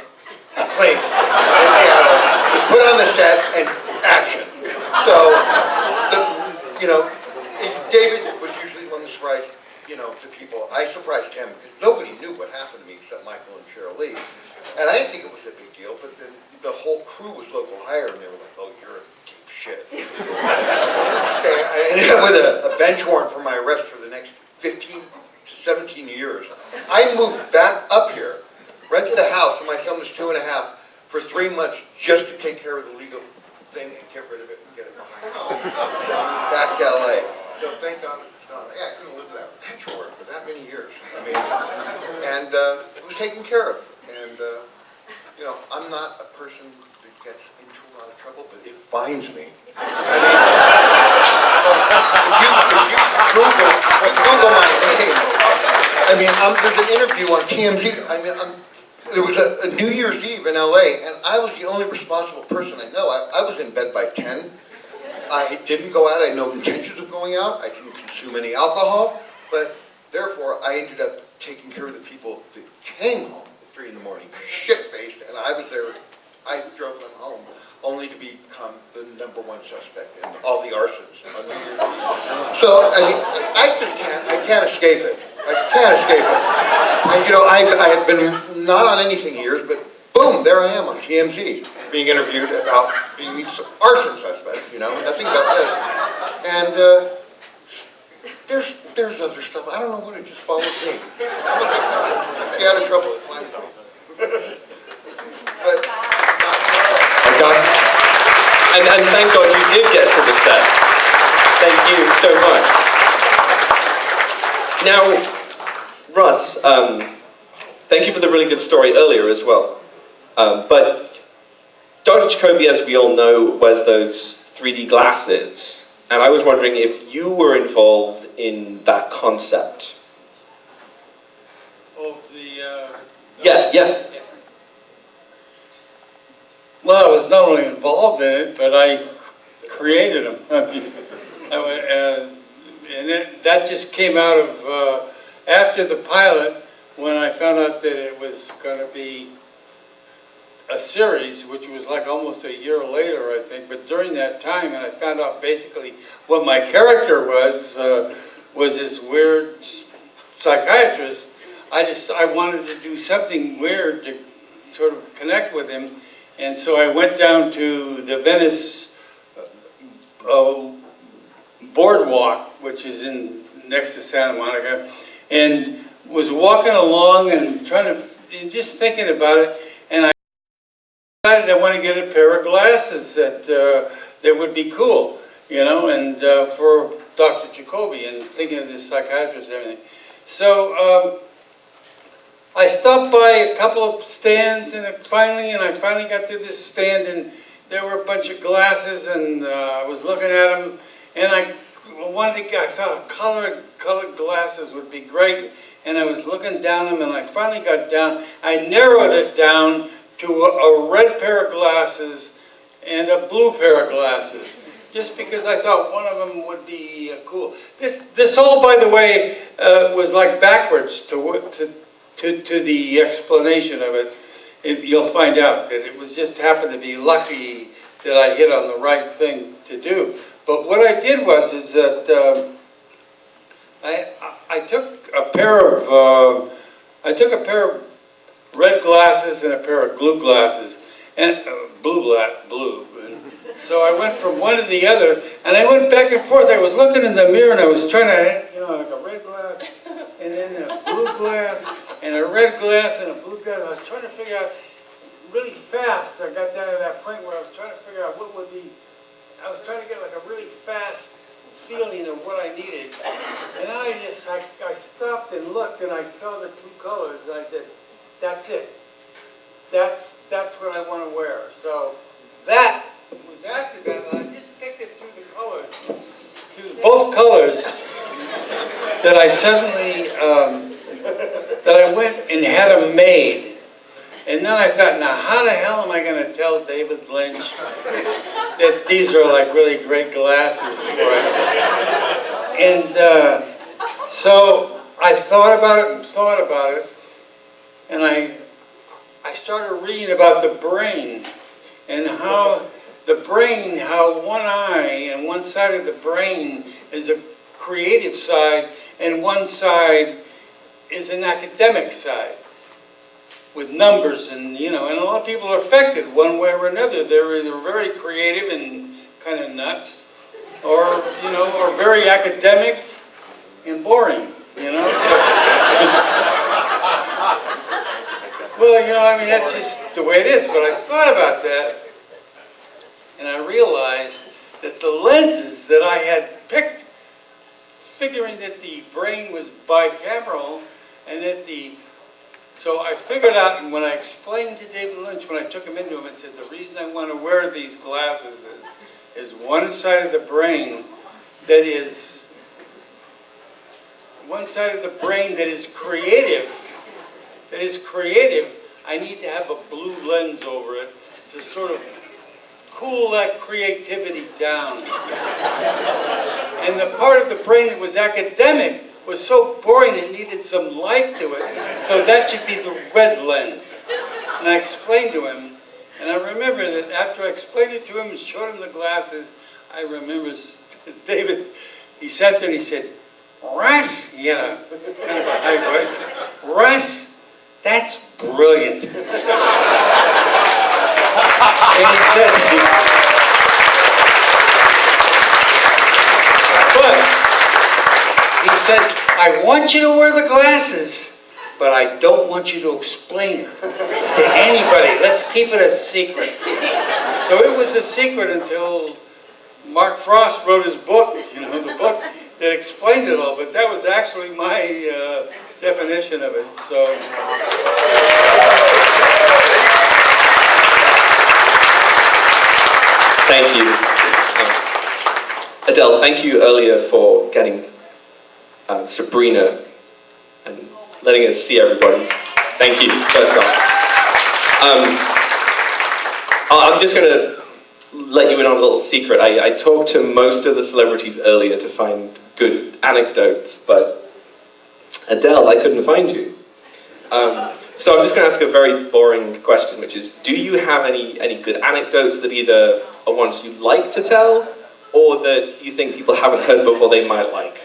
Speaker 7: the plane in Seattle, put on the set, and action. So, you know, David was usually one of the surprise, you know, to people. I surprised him because nobody knew what happened to me except Michael and Cheryl Lee. And I didn't think it was a big deal, but then the whole crew was local hire, and they were like, oh, you're a deep shit. I ended up with a bench warrant for my arrest for the next 15 to 17 years. I moved back up here, rented a house when my son was 2.5 for 3 months just to take care of the legal thing and get rid of it and get it behind me. Back to LA. So thank God it's gone. Yeah, I couldn't live with that bench warrant for that many years. I mean, and it was taken care of. And, you know, I'm not a person that gets into a lot of trouble, but it finds me. If you Google my name, I mean, there's an interview on TMZ. I mean, there was a New Year's Eve in LA, and I was the only responsible person I know. I was in bed by 10. I didn't go out. I had no intentions of going out. I didn't consume any alcohol, but therefore, I ended up taking care of the people that came home at 3 in the morning, shit-faced, and I was there. I drove them home, only to become the #1 suspect in all the arsons on New Year's Eve. So, I mean, I can't escape it. I can't escape it. And, you know, I had been not on anything years, but boom, there I am on TMZ, being interviewed about being the arson suspect, you know, nothing about this. And there's other stuff. I don't know what, it just follows me. Stay out of trouble, it finds me. But, I got it.
Speaker 11: And thank God you did get to the set. Thank you so much. Now, Russ, thank you for the really good story earlier as well. But Dr. Jacoby, as we all know, wears those 3D glasses. And I was wondering if you were involved in that concept.
Speaker 8: Of the...
Speaker 11: Yes.
Speaker 8: Well, I was not only involved in it, but I created them. I mean, and that just came out of after the pilot, when I found out that it was going to be a series, which was like almost a year later, I think, but during that time, and I found out basically what my character was this weird psychiatrist. I wanted to do something weird to sort of connect with him, and so I went down to the Venice boardwalk, which is next to Santa Monica, and was walking along and and just thinking about it, and I decided I want to get a pair of glasses that would be cool, you know, and for Dr. Jacoby, and thinking of this psychiatrist and everything. So I stopped by a couple of stands, and I finally got to this stand, and there were a bunch of glasses, and I was looking at them, and I thought colored glasses would be great, and I was looking down them, and I finally got down. I narrowed it down to a red pair of glasses and a blue pair of glasses, just because I thought one of them would be cool. This all, by the way, was like backwards to the explanation of it. You'll find out that it was just happened to be lucky that I hit on the right thing to do. But what I did was that I took a pair of red glasses and a pair of blue glasses, and blue. And so I went from one to the other, and I went back and forth. I was looking in the mirror, and I was trying to, you know, like a red glass, and then a blue glass, and a red glass, and a blue glass. I was trying to figure out really fast. I got down to that point where I was trying to figure out what would be. I was trying to get like a really fast feeling of what I needed, and I stopped and looked, and I saw the two colors, and I said, that's it. That's what I want to wear. So that was after that, and I just picked it through the colors, through both colors, that I suddenly, that I went and had them made. And then I thought, now how the hell am I going to tell David Lynch that these are like really great glasses for him? And so I thought about it, and I started reading about the brain, and how one eye and one side of the brain is a creative side, and one side is an academic side, with numbers, and you know, and a lot of people are affected one way or another. They're either very creative and kind of nuts, or you know, or very academic and boring. You know. So, well, you know, I mean, that's just the way it is. But I thought about that, and I realized that the lenses that I had picked, figuring that the brain was bicameral, and that so I figured out, and when I explained to David Lynch, when I took him into him and said, the reason I want to wear these glasses is one side of the brain that is creative, I need to have a blue lens over it to sort of cool that creativity down. And the part of the brain that was academic was so boring it needed some life to it, so that should be the red lens. And I explained to him, and I remember that after I explained it to him and showed him the glasses, I remember David, he sat there and he said, Russ, you know, kind of a high voice, Russ, that's brilliant. And he said, he said, I want you to wear the glasses, but I don't want you to explain it to anybody. Let's keep it a secret. So it was a secret until Mark Frost wrote his book, you know, the book that explained it all, but that was actually my definition of it. So.
Speaker 11: Thank you. Adele, thank you earlier for getting Sabrina and letting us see everybody. Thank you, first off. I'm just going to let you in on a little secret. I talked to most of the celebrities earlier to find good anecdotes, but Adele, I couldn't find you. So I'm just going to ask a very boring question, which is, do you have any good anecdotes that either are ones you'd like to tell, or that you think people haven't heard before they might like?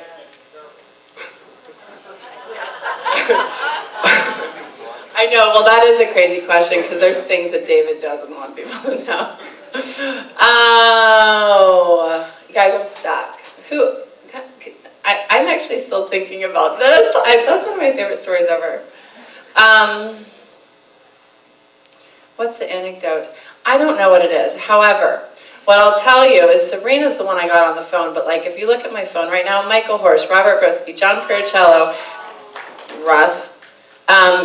Speaker 6: I know, well, that is a crazy question, because there's things that David doesn't want people to know. Oh, guys, I'm stuck. I'm actually still thinking about this. That's one of my favorite stories ever. What's the anecdote? I don't know what it is. However, what I'll tell you is Sabrina's the one I got on the phone, but like if you look at my phone right now, Michael Horst, Robert Grosky, John Pericello, Russ,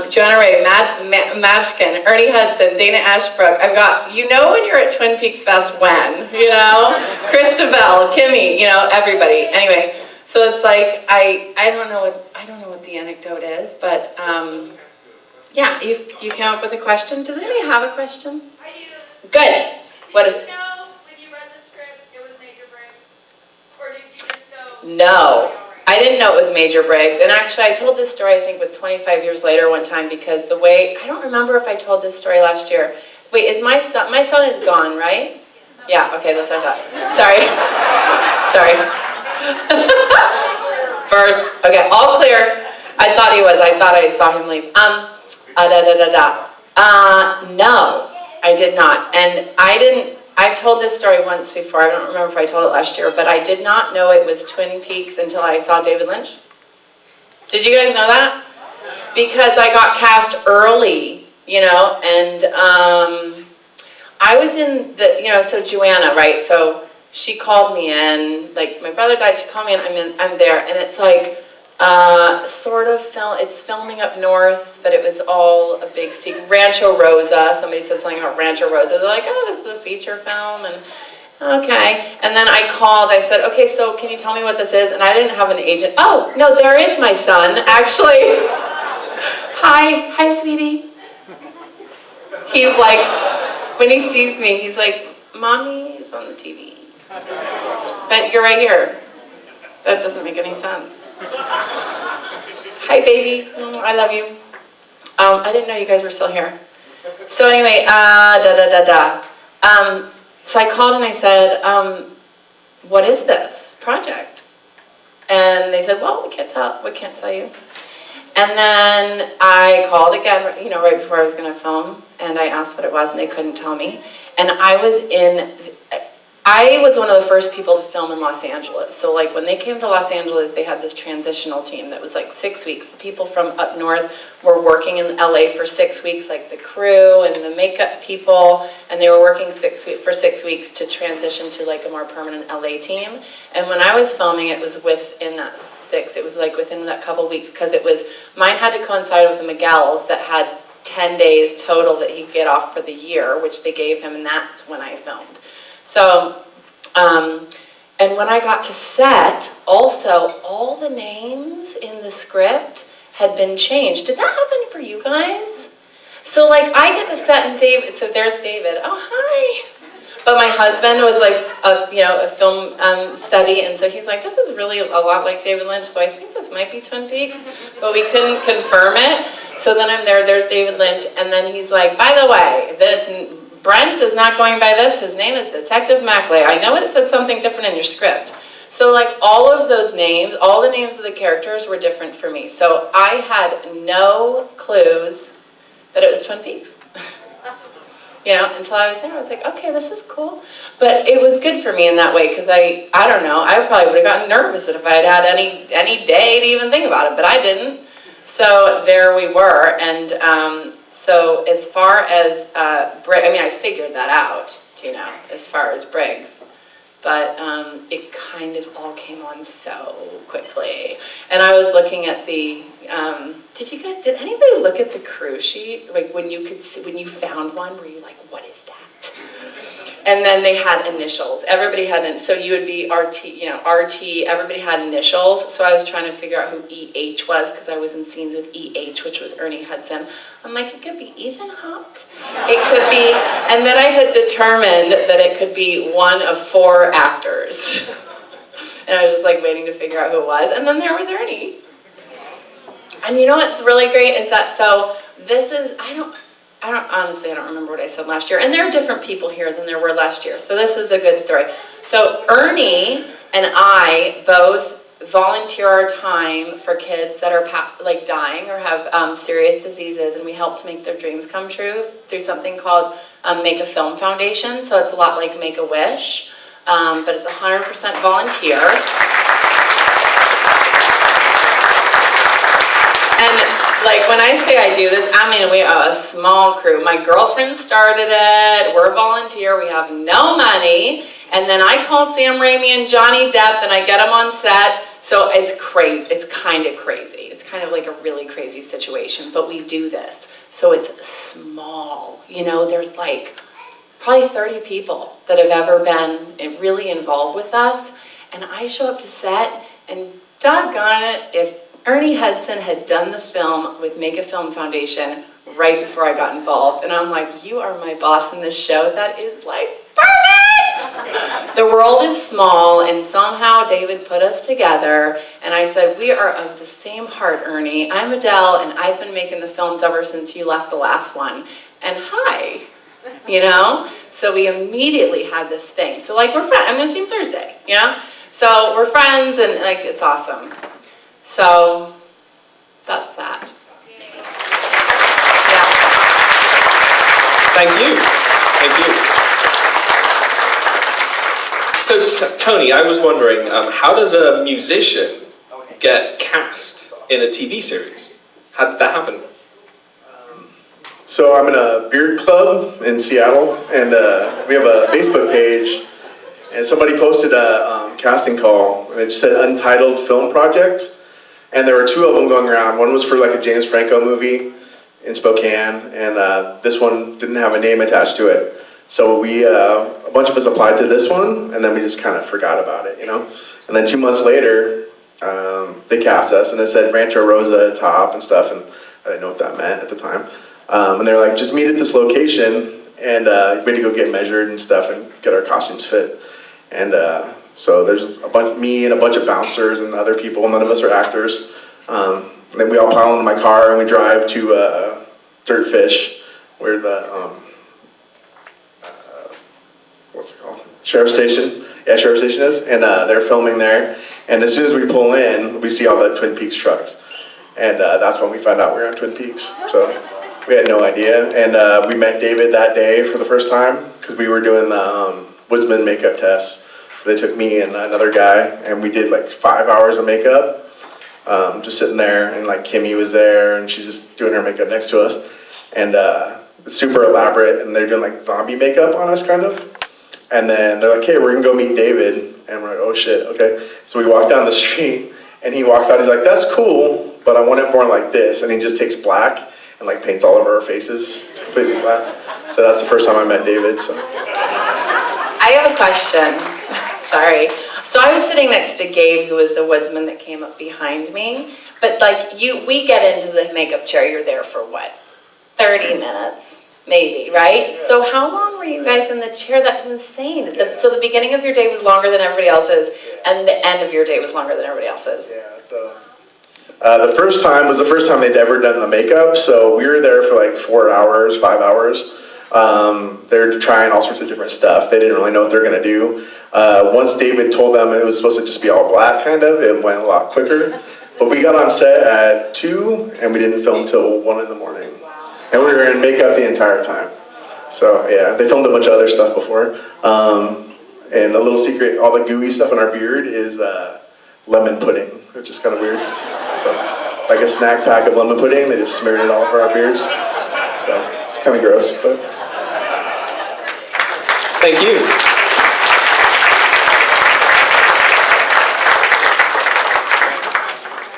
Speaker 6: Joanna Ray, Matchkin, Ernie Hudson, Dana Ashbrook. I've got, you know when you're at Twin Peaks Fest when, you know? Christabel, Kimmy, you know, everybody. Anyway, so it's like, I don't know what the anecdote is, but yeah, you came up with a question. Does anybody have a question?
Speaker 13: I do.
Speaker 6: Good. What is it?
Speaker 13: Did you know when you read the script it was Major Briggs? Or did you just know?
Speaker 6: No. I didn't know it was Major Briggs, and actually I told this story I think with 25 years later one time, because the way, I don't remember if I told this story last year. Wait, is my son is gone, right? Yeah, okay, that's what I thought. Sorry. Sorry. First, okay, all clear. I thought he was, I thought I saw him leave. No, I did not, and I've told this story once before, I don't remember if I told it last year, but I did not know it was Twin Peaks until I saw David Lynch. Did you guys know that? Because I got cast early, you know, and I was in the, you know, so Joanna, right, so she called me in, like my brother died, she called me in, I'm there, and it's like, sort of it's filming up north, but it was all a big secret. Rancho Rosa, somebody said something about Rancho Rosa. They're like, oh, this is a feature film, and okay. And then I called, I said, okay, so can you tell me what this is? And I didn't have an agent. Oh, no, there is my son, actually. Hi, sweetie. He's like, when he sees me, he's like, Mommy's on the TV. But you're right here. That doesn't make any sense. Hi, baby. I love you. I didn't know you guys were still here. So anyway, so I called and I said, what is this project? And they said, well, we can't tell you. And then I called again, you know, right before I was going to film, and I asked what it was, and they couldn't tell me. And I was one of the first people to film in Los Angeles. So like when they came to Los Angeles, they had this transitional team that was like 6 weeks. The people from up north were working in LA for 6 weeks, like the crew and the makeup people, and they were working for 6 weeks to transition to like a more permanent LA team. And when I was filming, it was within that within that couple weeks, because mine had to coincide with the Miguel's that had 10 days total that he'd get off for the year, which they gave him, and that's when I filmed. So, and when I got to set, also, all the names in the script had been changed. Did that happen for you guys? So, like, I get to set and so there's David. Oh, hi. But my husband was like, a film study, and so he's like, this is really a lot like David Lynch, so I think this might be Twin Peaks, but we couldn't confirm it. So then I'm there's David Lynch, and then he's like, by the way, Brent is not going by this, his name is Detective Mcclane. I know it said something different in your script. So like all of those names, all the names of the characters were different for me. So I had no clues that it was Twin Peaks. You know, until I was there, I was like, okay, this is cool. But it was good for me in that way, because I don't know, I probably would have gotten nervous if I had had any day to even think about it, but I didn't. So there we were, and so as far as I figured that out, you know, as far as Briggs, but it kind of all came on so quickly. And I was looking at the, did anybody look at the crew sheet? Like when you found one, were you like, what is that? And then they had initials. Everybody had, so you would be RT, you know, RT, everybody had initials. So I was trying to figure out who EH was, because I was in scenes with EH, which was Ernie Hudson. I'm like, it could be Ethan Hawke. It could be, and then I had determined that it could be one of 4 actors. And I was just like waiting to figure out who it was. And then there was Ernie. And you know what's really great is that, so this is, honestly, I don't remember what I said last year. And there are different people here than there were last year. So this is a good story. So Ernie and I both volunteer our time for kids that are like dying or have serious diseases, and we help to make their dreams come true through something called Make a Film Foundation. So it's a lot like Make-A-Wish, but it's 100% volunteer. And like when I say I do this, I mean we are a small crew. My girlfriend started it, we're volunteer, we have no money, and then I call Sam Raimi and Johnny Depp and I get them on set. So it's crazy, it's kind of crazy. It's kind of like a really crazy situation, but we do this. So it's small, you know, there's like probably 30 people that have ever been really involved with us. And I show up to set and doggone it, if Ernie Hudson had done the film with Make a Film Foundation right before I got involved. And I'm like, you are my boss in this show. That is like perfect! The world is small, and somehow David put us together. And I said, we are of the same heart, Ernie. I'm Adele, and I've been making the films ever since you left the last one. And hi, you know? So we immediately had this thing. So like, we're friends. I'm gonna see him Thursday, you know? So we're friends, and like, it's awesome. So that's that. Yeah.
Speaker 11: Thank you. So Tony, I was wondering, how does a musician get cast in a TV series? How did that happen?
Speaker 9: So I'm in a beard club in Seattle, and we have a Facebook page, and somebody posted a casting call, and it just said Untitled Film Project, and there were two of them going around. One was for like a James Franco movie in Spokane, and this one didn't have a name attached to it. So we, a bunch of us applied to this one, and then we just kind of forgot about it, you know? And then 2 months later, they cast us, and it said Rancho Rosa at top and stuff, and I didn't know what that meant at the time. And they're like, just meet at this location, and we had to go get measured and stuff and get our costumes fit. And so there's me and a bunch of bouncers and other people, none of us are actors. And then we all pile into my car and we drive to Dirtfish, where the, what's it called? Sheriff's Station. Yeah, Sheriff's Station is. And they're filming there. And as soon as we pull in, we see all the Twin Peaks trucks. And that's when we found out we were on Twin Peaks. So we had no idea. And we met David that day for the first time because we were doing the woodsman makeup test. So they took me and another guy, and we did like 5 hours of makeup, just sitting there, and like Kimmy was there, and she's just doing her makeup next to us, and it's super elaborate, and they're doing like zombie makeup on us, kind of, and then they're like, hey, we're gonna go meet David, and we're like, oh shit, okay. So we walk down the street, and he walks out, he's like, that's cool, but I want it more like this, and he just takes black and like paints all over our faces, completely black. So that's the first time I met David. So
Speaker 6: I have a question. Sorry. So I was sitting next to Gabe, who was the woodsman that came up behind me. But like we get into the makeup chair, you're there for what? 30 minutes, maybe, right? Yeah. So how long were you guys in the chair? That's insane. So the beginning of your day was longer than everybody else's, and the end of your day was longer than everybody else's.
Speaker 9: Yeah, so the first time was the first time they'd ever done the makeup, so we were there for like 4 hours, 5 hours. They're trying all sorts of different stuff. They didn't really know what they're gonna do. Once David told them it was supposed to just be all black, kind of, it went a lot quicker. But we got on set at 2, and we didn't film till 1 in the morning. And we were in makeup the entire time. So yeah, they filmed a bunch of other stuff before. And a little secret, all the gooey stuff in our beard is lemon pudding, which is kind of weird. So like a snack pack of lemon pudding, they just smeared it all over our beards. So it's kind of gross, but.
Speaker 11: Thank you.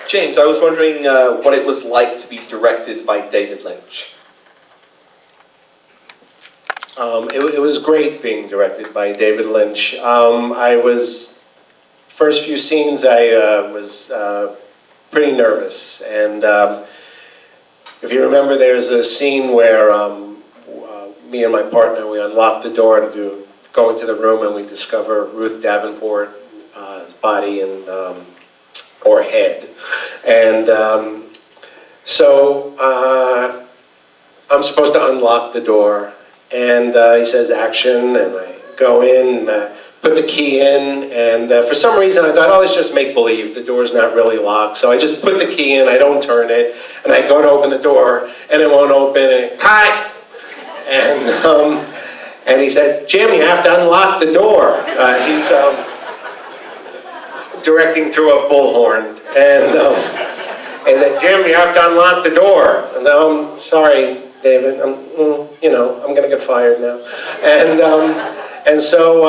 Speaker 11: James, I was wondering what it was like to be directed by David Lynch.
Speaker 10: It was great being directed by David Lynch. First few scenes I was pretty nervous, and if you remember, there's a scene where me and my partner, we unlock the door to go into the room, and we discover Ruth Davenport's body and or head, and So I'm supposed to unlock the door, and he says action, and I go in, put the key in, and for some reason I thought, oh, it's just make-believe, the door's not really locked. So I just put the key in, I don't turn it, and I go to open the door, and it won't open, and cut! And he said, Jim, you have to unlock the door. He's directing through a bullhorn, and he said, Jim, you have to unlock the door. And I'm sorry, David, I'm gonna get fired now. And so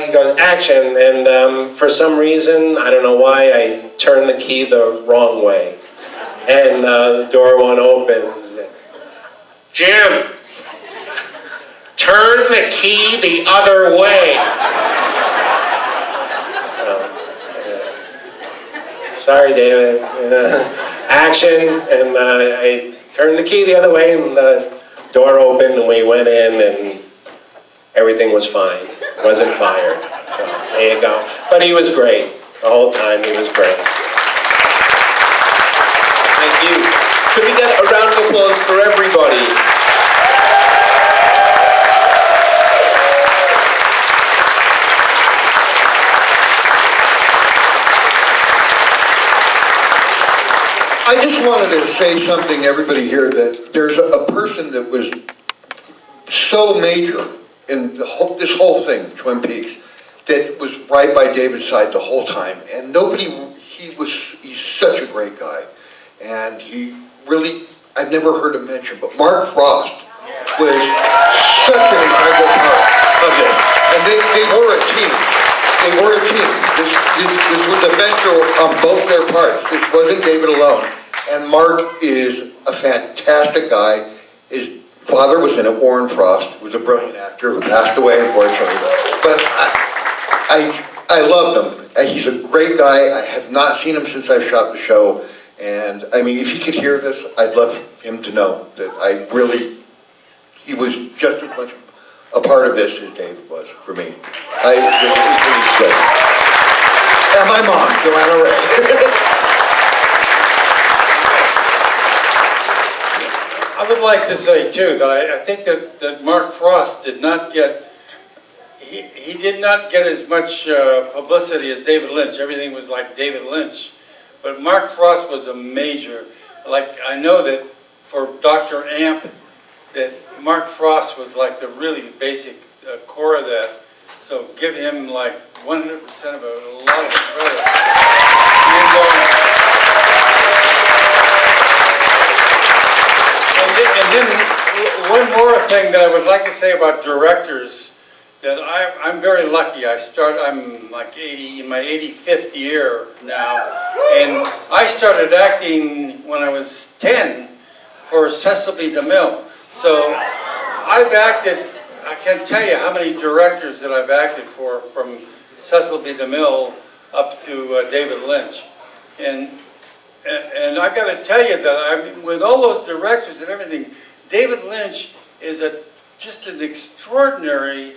Speaker 10: he goes, action, and for some reason, I don't know why, I turned the key the wrong way. And the door won't open. Jim, turn the key the other way. Sorry, David. Action, and I turned the key the other way, and the door opened, and we went in, and everything was fine. Wasn't fired. So, there you go. But he was great. The whole time, he was great.
Speaker 11: Thank you. Could we get a round of applause for everybody?
Speaker 7: I just wanted to say something to everybody here, that there's a person that was so major in this whole thing, Twin Peaks, that was right by David's side the whole time. And he's such a great guy. And he really, I've never heard him mentioned, but Mark Frost was such an integral part of this. And they were a team. They were a team. This was a venture on both their parts. This wasn't David alone. And Mark is a fantastic guy. His father was in it, Warren Frost, who was a brilliant actor who passed away, unfortunately. But I loved him. He's a great guy. I have not seen him since I've shot the show. And I mean, if he could hear this, I'd love him to know that he was just as much a part of this as David was for me. He's good. And my mom, Joanna Ray.
Speaker 8: I would like to say too that I think that Mark Frost did not get, he did not get as much publicity as David Lynch. Everything was like David Lynch. But Mark Frost was a major, like I know that for Dr. Amp, that Mark Frost was like the really basic core of that. So give him like 100% of a lot of the credit. And then one more thing that I would like to say about directors, that I'm very lucky. I'm like in my 85th year now, and I started acting when I was 10 for Cecil B. DeMille. So I've acted, I can't tell you how many directors that I've acted for, from Cecil B. DeMille up to David Lynch. And I got to tell you that, I mean, with all those directors and everything, David Lynch is just an extraordinary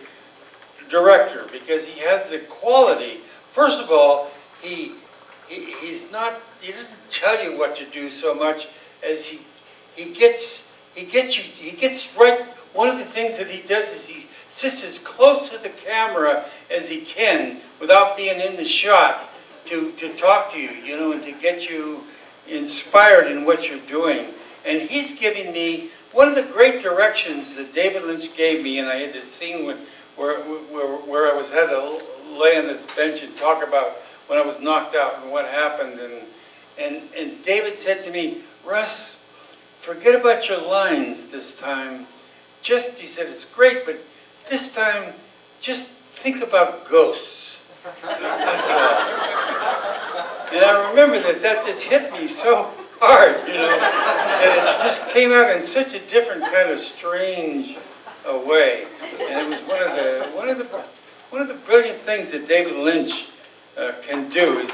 Speaker 8: director, because he has the quality. First of all, he doesn't tell you what to do so much as he gets right. One of the things that he does is he sits as close to the camera as he can without being in the shot to talk to you, you know, and to get you inspired in what you're doing. And he's giving me one of the great directions that David Lynch gave me, and I had this scene where I had to lay on this bench and talk about when I was knocked out and what happened. And David said to me, Russ, forget about your lines this time. He said, it's great, but this time, just think about ghosts. That's all. And I remember that just hit me so hard, you know, and it just came out in such a different kind of strange way. And it was one of the brilliant things that David Lynch can do is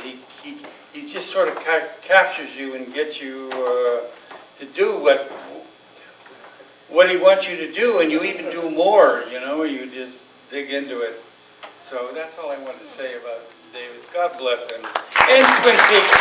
Speaker 8: he just sort of captures you and gets you to do what he wants you to do, and you even do more, you know, you just dig into it. So that's all I wanted to say about David. God bless him. And Twin Peaks.